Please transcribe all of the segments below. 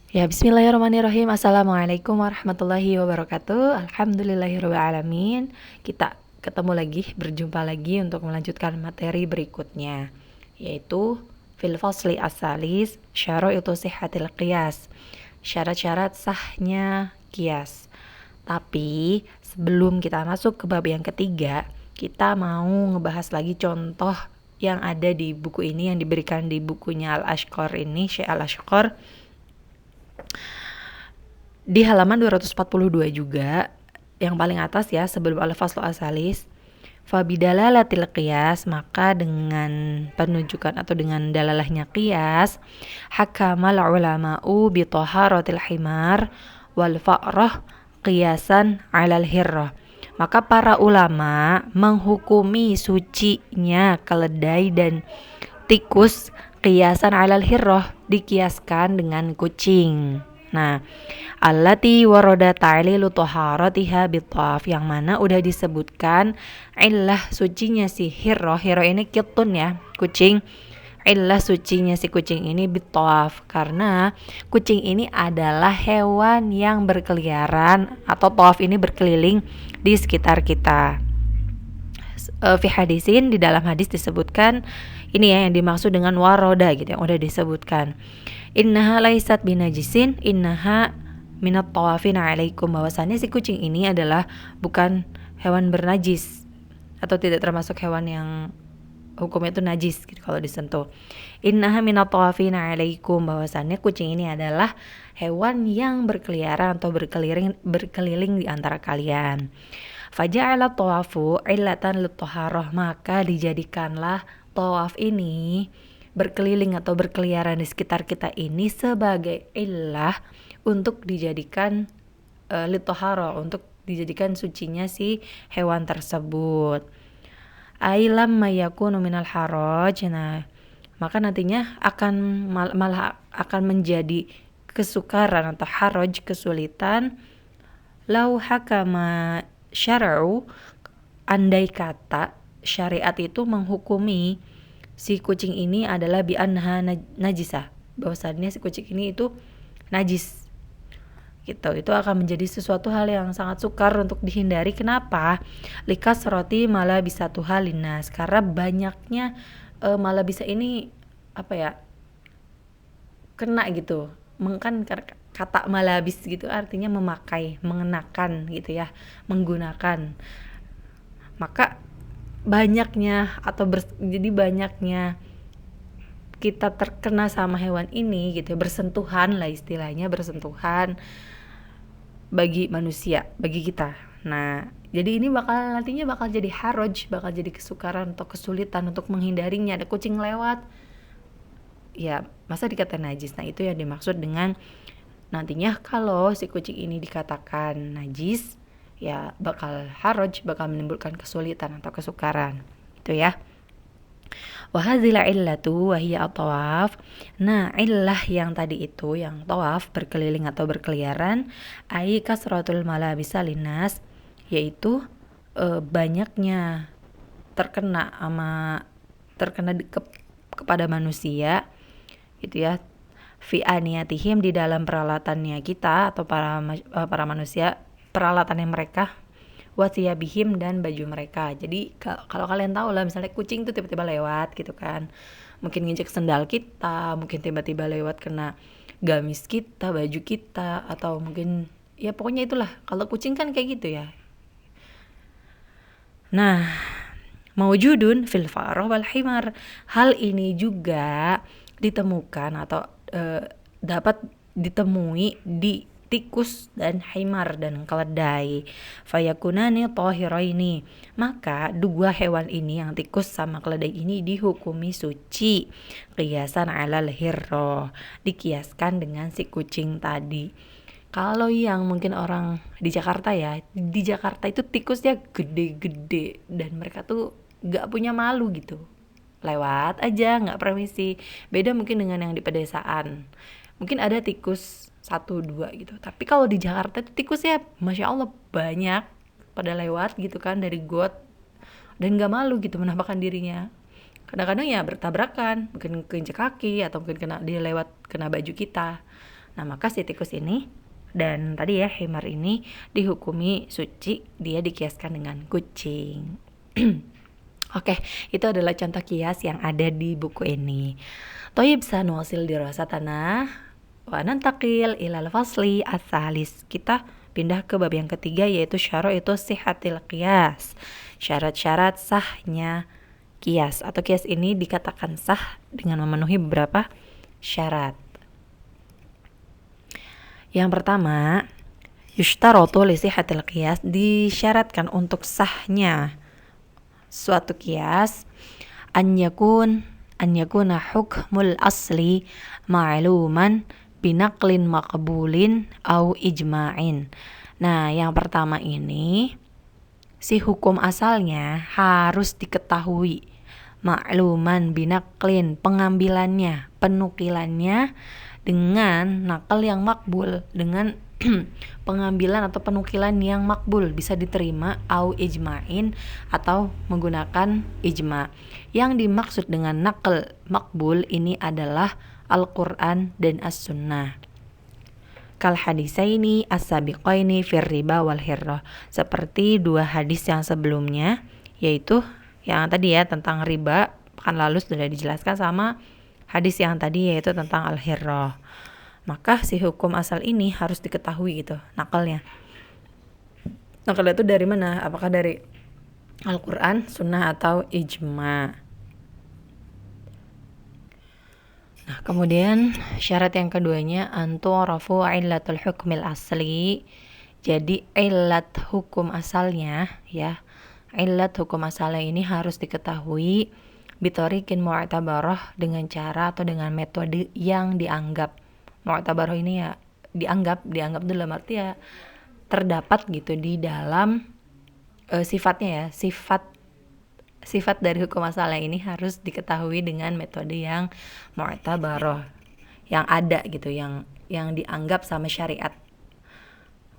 Ya, bismillahirrahmanirrahim. Assalamualaikum warahmatullahi wabarakatuh. Alhamdulillahirrahmanirrahim. Kita ketemu lagi, berjumpa lagi untuk melanjutkan materi berikutnya, yaitu fil fasli asalis syaraitu sihhatil qiyas. Syarat-syarat sahnya kias. Tapi sebelum kita masuk ke bab yang ketiga, kita mau ngebahas lagi contoh yang ada di buku ini, yang diberikan di bukunya Al-Ashqar ini, Syekh Al-Ashqar. Di halaman 242 juga, yang paling atas ya, sebelum al-faslu asalis, fabidalalatil qiyas, maka dengan penunjukan atau dengan dalalahnya qiyas, hakamal ulama'u bitaharatil himar wal fa'rah qiyasan alal hirrah. Maka para ulama menghukumi sucinya keledai dan tikus qiyasan alal hirrah, dikiaskan dengan kucing. Nah, allati warada ta'lilu taharatiha bitaf, yang mana udah disebutkan illah sucinya si hirrah. Hirrah ini kitun ya, kucing. Illah sucinya si kucing ini bitaf, karena kucing ini adalah hewan yang berkeliaran atau tawaf ini berkeliling di sekitar kita. Fi hadisin, di dalam hadis disebutkan ini ya yang dimaksud dengan waroda gitu, yang udah disebutkan. Innaha laisat binajisin, innaha minat tawafin alaikum, bahwasannya si kucing ini adalah bukan hewan bernajis atau tidak termasuk hewan yang hukumnya itu najis gitu kalau disentuh. Innaha minat tawafin alaikum, bahwasannya kucing ini adalah hewan yang berkeliaran atau berkeliling di antara kalian. Faja'ala tawafu illatan lit-taharah, maka dijadikanlah tawaf ini, berkeliling atau berkeliaran di sekitar kita ini, sebagai illah untuk dijadikan lit-taharah, untuk dijadikan sucinya si hewan tersebut. Ailam mayakunu minal haraj, nah maka nantinya akan malah akan menjadi kesukaran atau haraj, kesulitan. Lau hakama syara'u, andai kata syariat itu menghukumi si kucing ini adalah bi'anha najisah, bahwasannya si kucing ini itu najis gitu, itu akan menjadi sesuatu hal yang sangat sukar untuk dihindari. Kenapa? Likas roti malah bisa tuhalinas, karena banyaknya malah bisa ini apa ya, kena gitu, kan kata malabis gitu artinya memakai, mengenakan gitu ya, menggunakan. Maka banyaknya atau jadi banyaknya kita terkena sama hewan ini gitu, bersentuhan lah istilahnya, bersentuhan bagi manusia, bagi kita. Nah, jadi ini nantinya bakal jadi haraj, bakal jadi kesukaran atau kesulitan untuk menghindarinya. Ada kucing lewat, ya masa dikata najis. Nah, itu yang dimaksud dengan nantinya kalau si kucing ini dikatakan najis, ya bakal haraj, bakal menimbulkan kesulitan atau kesukaran. Itu ya. Wahadzila illatu wahiyya at-tawaf. Nah, illah yang tadi itu, yang tawaf, berkeliling atau berkeliaran, ai kasratul malabisa linnas, yaitu banyaknya terkena kepada manusia gitu ya, fi aniyatihim, di dalam peralatannya kita atau para manusia, peralatannya mereka, wasiyabihim, dan baju mereka. Jadi kalau kalian tahu lah, misalnya kucing tuh tiba-tiba lewat gitu kan, mungkin nginjek sendal kita, mungkin tiba-tiba lewat kena gamis kita, baju kita, atau mungkin ya pokoknya itulah, kalau kucing kan kayak gitu ya. Nah, mawjudun fil farah wal himar, hal ini juga ditemukan atau dapat ditemui di tikus dan himar dan keledai. Fayakunani tahiraini, maka dua hewan ini, yang tikus sama keledai ini, dihukumi suci qiyasan alal hirrah, dikiaskan dengan si kucing tadi. Kalau yang mungkin orang di Jakarta ya, di Jakarta itu tikusnya gede-gede dan mereka tuh gak punya malu gitu, lewat aja gak permisi. Beda mungkin dengan yang di pedesaan, mungkin ada tikus 1-2 gitu, tapi kalau di Jakarta itu tikusnya Masya Allah banyak, pada lewat gitu kan dari got, dan gak malu gitu menampakkan dirinya. Kadang-kadang ya bertabrakan, mungkin keinjek kaki, atau mungkin dia lewat kena baju kita. Nah, maka si tikus ini dan tadi ya himar ini dihukumi suci, dia dikiaskan dengan kucing. Oke, itu adalah contoh kias yang ada di buku ini. Toyib sanuwasil dirasatana wa nantakil ilal fasli ats-tsalis. Kita pindah ke bab yang ketiga, yaitu syaraitu sihhatil qiyas. Syarat-syarat sahnya kias, atau kias ini dikatakan sah dengan memenuhi beberapa syarat. Yang pertama, yushtaratu li sihhatil qiyas, disyaratkan untuk sahnya suatu kias an yakuna hukmul asli ma'luman binaqlin maqbulin au ijma'in. Nah, yang pertama ini si hukum asalnya harus diketahui, ma'luman binaqlin, pengambilannya, penukilannya dengan nakal yang makbul, dengan pengambilan atau penukilan yang makbul, bisa diterima, au ijma'in, atau menggunakan ijma'. Yang dimaksud dengan nakal makbul ini adalah Al-Quran dan As-Sunnah. Kal hadisaini as-sabiqaini fir riba wal hirrah, seperti dua hadis yang sebelumnya, yaitu yang tadi ya tentang riba, pekan lalu sudah dijelaskan, sama hadis yang tadi yaitu tentang al-hirrah. Maka si hukum asal ini harus diketahui gitu, nakalnya. Nakalnya itu dari mana? Apakah dari Al-Quran, Sunnah, atau ijma'? Nah, kemudian syarat yang keduanya antu'rafu illatul hukmil asli. Jadi illat hukum asalnya ya, illat hukum asalnya ini harus diketahui bitorikin mu'tabarah, dengan cara atau dengan metode yang dianggap. Mu'tabarah ini ya dianggap dalam arti ya terdapat gitu di dalam sifatnya ya, sifat dari hukum asalnya ini harus diketahui dengan metode yang mu'tabarah, yang ada gitu, yang dianggap sama syariat.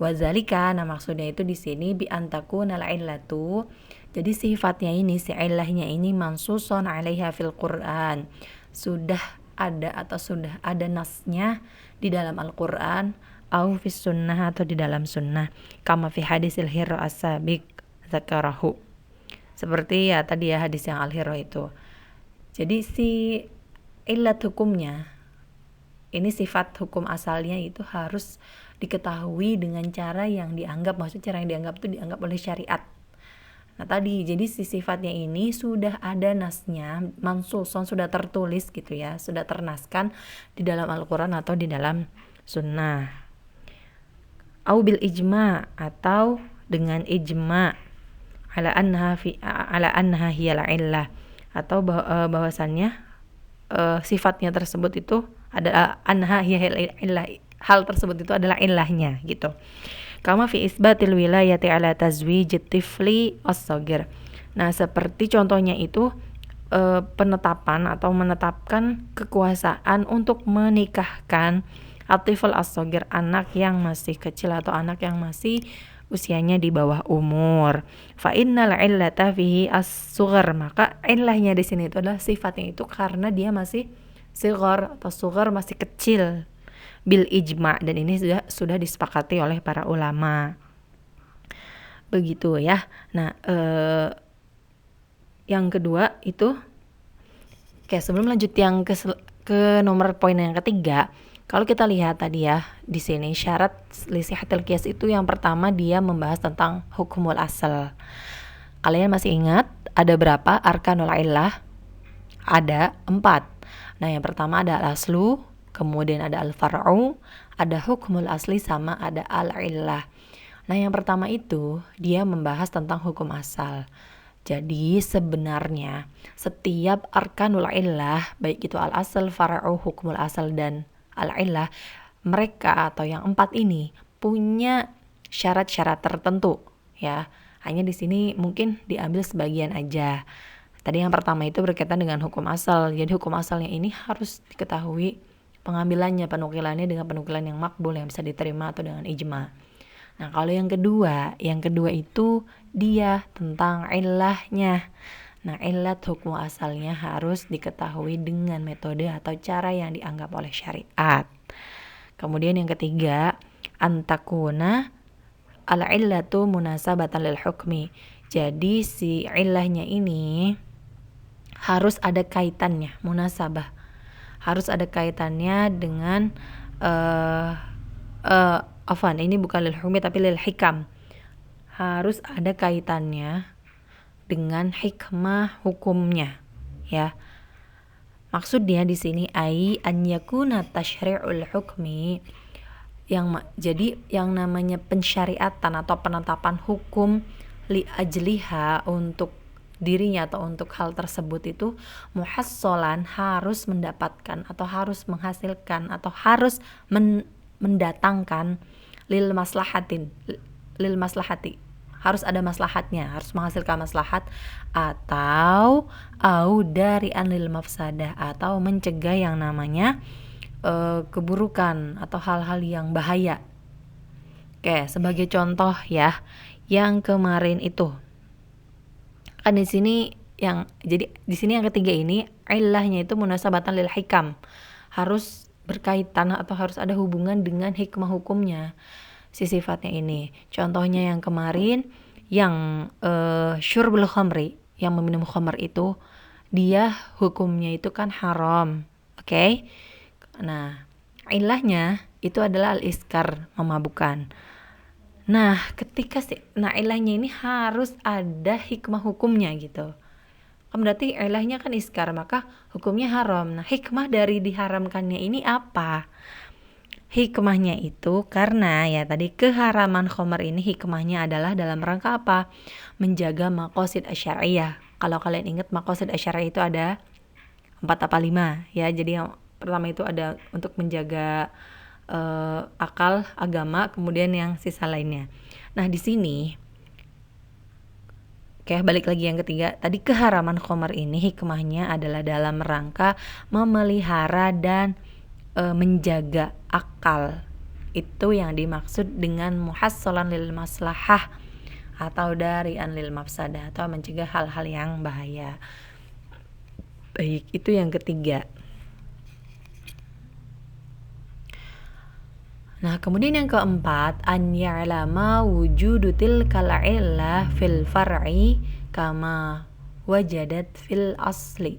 Wazalika, nah maksudnya itu di sini bi antakuna al-illatu, jadi sifatnya ini, si illahnya ini mansuson 'alaiha fil Qur'an, sudah ada atau sudah ada nasnya di dalam Al-Qur'an, au fis sunnah, atau di dalam sunnah, kama fi hadisil hirra as-sabiq zakarahu, seperti ya tadi ya hadis yang al-hirra itu. Jadi si illat hukumnya ini, sifat hukum asalnya itu harus diketahui dengan cara yang dianggap, maksudnya cara yang dianggap itu dianggap oleh syariat. Nah tadi, jadi si sifatnya ini sudah ada nasnya, mansuson, sudah tertulis gitu ya, sudah ternaskan di dalam Al-Quran atau di dalam sunnah. Au bil ijma', atau dengan ijma', ala anha hiyal illah, atau bahwasannya sifatnya tersebut itu ada anha hiyal illah, hal tersebut itu adalah ilahnya gitu. Kama fi isbatil wilayati ala tazwijit tifli as-saghir. Nah, seperti contohnya itu penetapan atau menetapkan kekuasaan untuk menikahkan atiful as-saghir, anak yang masih kecil atau anak yang masih usianya di bawah umur. Fa innal illata fihi as-sughar, maka illahnya di sini itu adalah sifatnya itu karena dia masih sighar atau sughar, masih kecil, bil ijma', dan ini sudah disepakati oleh para ulama. Begitu ya. Nah, yang kedua itu, oke, sebelum lanjut yang ke nomor poin yang ketiga, kalau kita lihat tadi ya di sini syarat li sihhatil qiyas itu, yang pertama dia membahas tentang hukumul asal. Kalian masih ingat ada berapa arkanul illah? Ada 4. Nah, yang pertama ada al-aslu, kemudian ada al-far'u, ada hukmul asli, sama ada al-illah. Nah, yang pertama itu dia membahas tentang hukum asal. Jadi sebenarnya setiap arkanul illah, baik itu al-asal, far'u, hukmul asal, dan al-illah, mereka atau yang 4 ini punya syarat-syarat tertentu ya. Hanya di sini mungkin diambil sebagian aja. Tadi yang pertama itu berkaitan dengan hukum asal. Jadi hukum asalnya ini harus diketahui pengambilannya, penukilannya dengan penukilan yang makbul, yang bisa diterima, atau dengan ijma'. Nah, kalau yang kedua itu dia tentang illahnya. Nah, illat hukum asalnya harus diketahui dengan metode atau cara yang dianggap oleh syariat. Kemudian yang ketiga, antakuna al-illatu munasabatan lil hukmi. Jadi si illahnya ini harus ada kaitannya, munasabah. Harus ada kaitannya dengan ini bukan lil hukmi tapi lil hikam. Harus ada kaitannya dengan hikmah hukumnya, ya. Maksudnya di sini an yakuna tasyri'ul hukmi, jadi yang namanya pensyariatan atau penetapan hukum li ajliha untuk dirinya atau untuk hal tersebut itu muhassolan, harus mendapatkan atau harus menghasilkan atau harus mendatangkan lil maslahati, harus ada maslahatnya, harus menghasilkan maslahat, atau dari anil mafsadah, atau mencegah yang namanya keburukan atau hal-hal yang bahaya. Oke, sebagai contoh ya, yang kemarin itu kan di sini yang ketiga ini illahnya itu munasabatan lil hikam, harus berkaitan atau harus ada hubungan dengan hikmah hukumnya si sifatnya ini. Contohnya yang kemarin yang syurbul khamri, yang meminum khamr itu dia hukumnya itu kan haram. Oke? Nah, ilahnya itu adalah al-iskar, memabukkan. Nah, ilahnya ini harus ada hikmah hukumnya gitu. Kan berarti ilahnya kan iskar, maka hukumnya haram. Nah, hikmah dari diharamkannya ini apa? Hikmahnya itu karena ya tadi keharaman khamr ini hikmahnya adalah dalam rangka apa? Menjaga maqasid asy'ariyah. Kalau kalian ingat maqasid asy'ariyah itu ada 4 apa 5 ya. Jadi yang pertama itu ada untuk menjaga akal, agama, kemudian yang sisa lainnya. Nah, di sini balik lagi yang ketiga, tadi keharaman khamr ini hikmahnya adalah dalam rangka memelihara dan menjaga akal. Itu yang dimaksud dengan muhassalan lil maslahah atau dari an lil mafsadah, atau mencegah hal-hal yang bahaya. Baik, itu yang ketiga. Nah, kemudian yang keempat, an ya'lama wujudu tilkal illah fil far'i kama wajadat fil asli.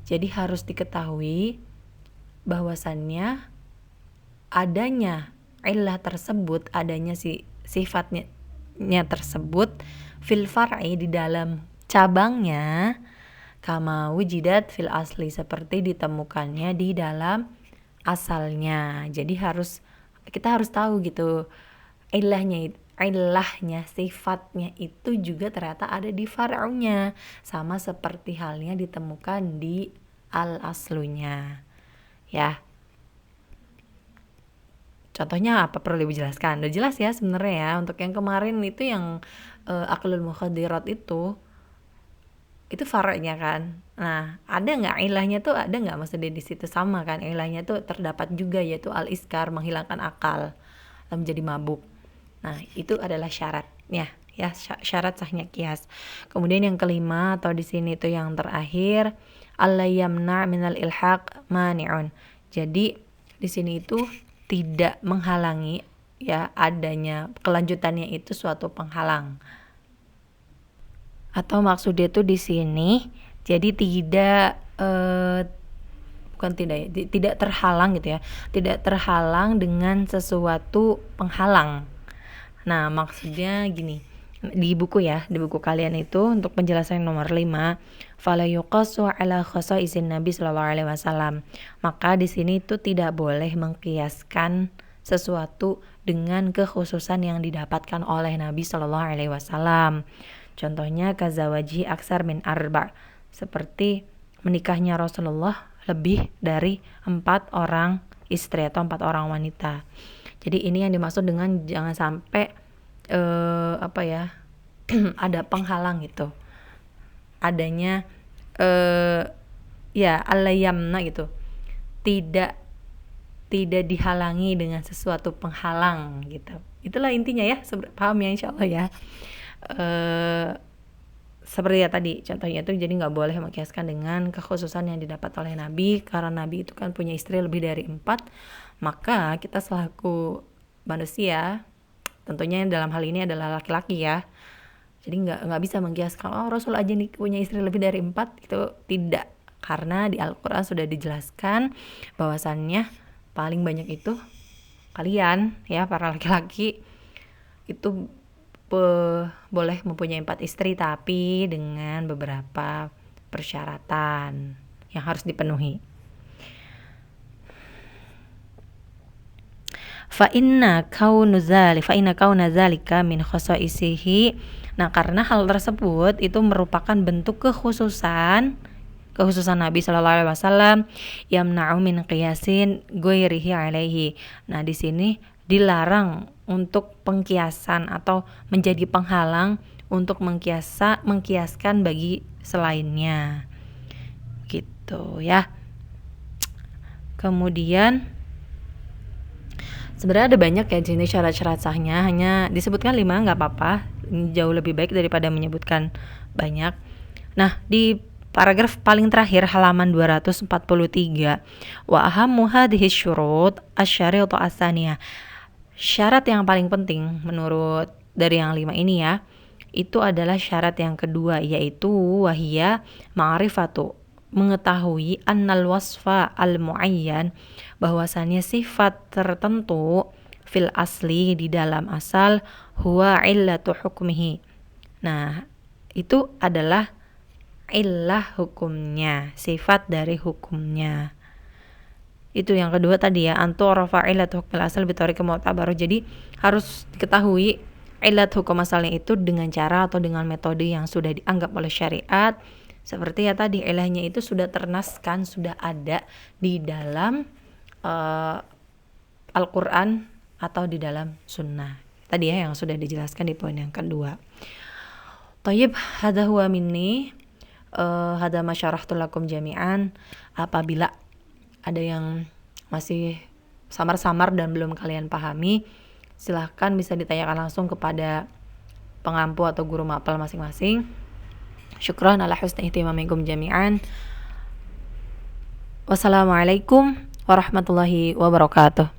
Jadi harus diketahui bahwasannya adanya illah tersebut, adanya sifatnya tersebut fil far'i, di dalam cabangnya, kama wujidat fil asli, seperti ditemukannya di dalam asalnya. Jadi kita harus tahu gitu, ilahnya sifatnya itu juga ternyata ada di far'unya, sama seperti halnya ditemukan di al-aslunya ya. Contohnya apa, perlu dijelaskan? Udah jelas ya sebenarnya ya. Untuk yang kemarin itu yang aklul mukhadirat itu far'nya kan. Nah, ada nggak ilahnya tuh, ada nggak maksudnya di situ sama kan, ilahnya tuh terdapat juga, yaitu al-iskar, menghilangkan akal atau menjadi mabuk. Nah, itu adalah syaratnya ya, syarat sahnya qiyas. Kemudian yang kelima atau di sini itu yang terakhir, alla yamna minal ilhaq mani'un. Jadi di sini itu tidak menghalangi ya adanya kelanjutannya itu suatu penghalang. Atau maksudnya tuh di sini jadi tidak terhalang gitu ya, tidak terhalang dengan sesuatu penghalang. Nah, maksudnya gini, di buku kalian itu untuk penjelasan nomor 5, fala yuqassu ala khasaisin Nabi sallallahu alaihi wasallam. Maka di sini itu tidak boleh mengkiaskan sesuatu dengan kekhususan yang didapatkan oleh Nabi sallallahu alaihi wasallam. Contohnya kazawaji aksar min arba', seperti menikahnya Rasulullah lebih dari 4 orang istri atau 4 orang wanita. Jadi ini yang dimaksud dengan jangan sampai ada penghalang gitu. Adanya alayamna gitu. Tidak dihalangi dengan sesuatu penghalang gitu. Itulah intinya ya, paham ya insyaallah ya. Seperti ya tadi contohnya itu, jadi nggak boleh mengkiaskan dengan kekhususan yang didapat oleh Nabi, karena Nabi itu kan punya istri lebih dari 4, Maka kita selaku manusia, tentunya dalam hal ini adalah laki-laki ya, jadi nggak bisa mengkiaskan Rasul aja nih punya istri lebih dari 4, itu tidak, karena di Al-Quran sudah dijelaskan bahwasannya paling banyak itu kalian ya, para laki-laki itu boleh mempunyai 4 istri, tapi dengan beberapa persyaratan yang harus dipenuhi. Fa inna kauna zalika min khasaisihi. Nah, karena hal tersebut itu merupakan bentuk kekhususan Nabi Shallallahu Alaihi Wasallam, yamna'u min qiyasin ghairihi alaihi. Nah, di sini dilarang untuk pengkiasan atau menjadi penghalang untuk mengkiaskan bagi selainnya, gitu ya. Kemudian sebenarnya ada banyak ya jenis syarat-syarat sahnya, hanya disebutkan 5, nggak apa-apa, jauh lebih baik daripada menyebutkan banyak. Nah, di paragraf paling terakhir halaman 243, wa ahammu hadhihi syurut asy-syaritu as-saniyah. Syarat yang paling penting menurut dari yang 5 ini ya, itu adalah syarat yang kedua, yaitu wahia ma'rifatu, mengetahui annal wasfa al-muayyan, bahwasannya sifat tertentu fil asli, di dalam asal, huwa illatu hukmihi. Nah, itu adalah illah hukumnya, sifat dari hukumnya. Itu yang kedua tadi ya, antu rafa'illat hukmil asal bitariqah mu'tabarah. Jadi harus diketahui illat hukum asalnya itu dengan cara atau dengan metode yang sudah dianggap oleh syariat. Seperti ya tadi, ilahnya itu sudah ternaskan, sudah ada di dalam Al-Quran atau di dalam sunnah. Tadi ya yang sudah dijelaskan di poin yang kedua. Tayyib, hadha huwa minni, hadha ma syarahtu lakum jami'an. Apabila ada yang masih samar-samar dan belum kalian pahami, silahkan bisa ditanyakan langsung kepada pengampu atau guru mapel masing-masing. Syukran ala husni ihtimamikum jami'an. Wassalamualaikum warahmatullahi wabarakatuh.